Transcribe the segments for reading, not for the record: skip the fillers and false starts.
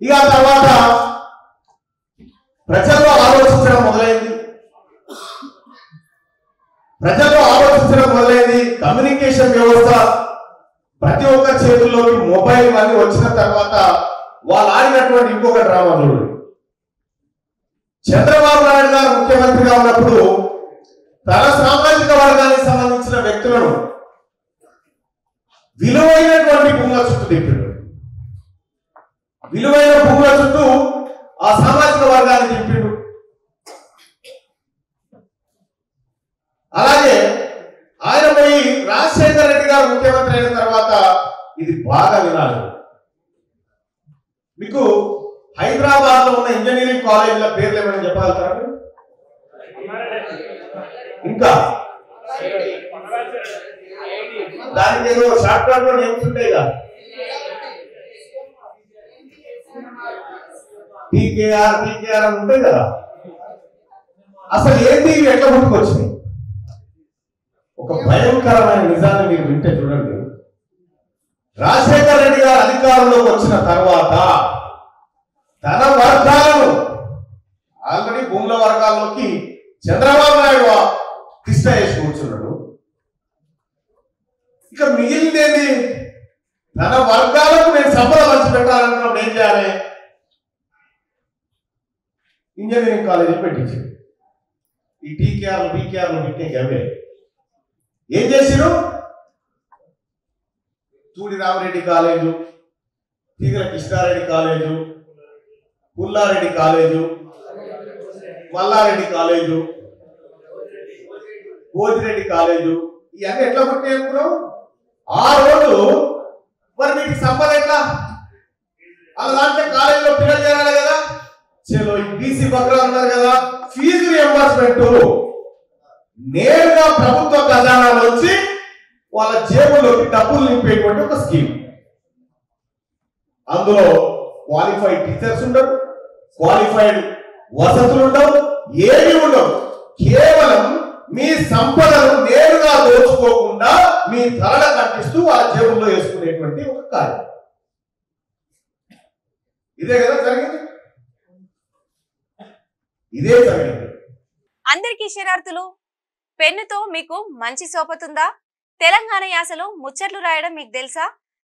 ఇక తర్వాత ప్రజల్లో ఆలోచించడం మొదలైంది. కమ్యూనికేషన్ వ్యవస్థ ప్రతి ఒక్క చేతుల్లోకి మొబైల్ అన్ని వచ్చిన తర్వాత వాళ్ళు ఆడినటువంటి ఇంకొక డ్రామా చూడండి. చంద్రబాబు నాయుడు గారు ముఖ్యమంత్రిగా ఉన్నప్పుడు తన సామాజిక వర్గానికి సంబంధించిన వ్యక్తులను విలువైనటువంటి భూముల చుట్టూ తిప్పాడు. విలువైన భూముల చుట్టూ ఆ సామాజిక వర్గాన్ని తిప్పాడు. అలాగే ఆయన పోయి రాజశేఖర రెడ్డి గారు ముఖ్యమంత్రి అయిన తర్వాత ఇది బాగా వినాలి. మీకు హైదరాబాద్ లో ఉన్న ఇంజనీరింగ్ కాలేజీల పేర్లు ఏమైనా చెప్పగలుగుతారా? ఇంకా దానికి ఏదో షార్ట్ కట్ లో నేమ్స్ ఉంటాయి కదా, టీకేఆర్ అని ఉంటాయి కదా. అసలు ఏంటి ఇవి ఎట్లా పుట్టుకొచ్చినాయి? ఒక భయంకరమైన నిజాన్ని మీరు వింటే చూడండి. రాజశేఖర రెడ్డి గారు అధికారంలోకి వచ్చిన తర్వాత తన వర్గాలను ఆల్రెడీ భూముల వర్గాల్లోకి చంద్రబాబు నాయుడు తిష్ట వేసి కూర్చున్నాడు. ఇక మిగిలిందేంటి? తన వర్గాలకు నేను సంపద పంచి పెట్టాలనుకున్నప్పుడు ఏం చేయాలి? ఇంజనీరింగ్ కాలేజీ పెట్టించాడు. ఈ టీకేఆర్లు పెట్టిన అవే ఏం చేసిరు? Thudi Rama Reddy college, Teegala Krishna Reddy college, Pulla Reddy college, Malla Reddy college, Goji Reddy college, ఇవన్నీ ఎట్లా పుట్టాయి అనుకున్నాం? ఆ రోజు మరి మీకు సంపద ఎట్లా? అలా దాంట్లో కాలేజీలో పిల్లలు చేరాలి కదా. చలో ఈ బీసీ బక్రా ఉన్నారు కదా, ఫీజు రియంబర్స్మెంట్ నేరుగా ప్రభుత్వ ఖజానాలో వచ్చి వాళ్ళ జేబుల్లోకి డబ్బులు నింపేటువంటి ఒక స్కీమ్. అందులో క్వాలిఫైడ్ టీచర్స్ ఉండరు, క్వాలిఫైడ్ వసతులు ఉండవు, ఏమీ ఉండవు. కేవలం మీ సంపదను నేరుగా దోచుకోకుండా మీ ధరణ కట్టిస్తూ వాళ్ళ జేబుల్లో వేసుకునేటువంటి ఒక కార్యం. ఇదే కదా జరిగింది. అందరికీ శరార్థులు. పెన్నుతో మీకు మంచి సోపతుందా? తెలంగాణ యాసలో ముచ్చట్లు రాయడం మీకు తెలుసా?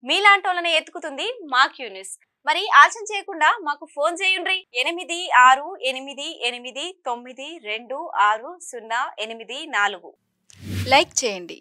మీలాంటోళ్ళనే ఎత్తుకుతుంది మా క్యూ న్యూస్. మరి ఆలస్యం చేయకుండా మాకు ఫోన్ చేయండి. 8688892608. లైక్ చేయండి.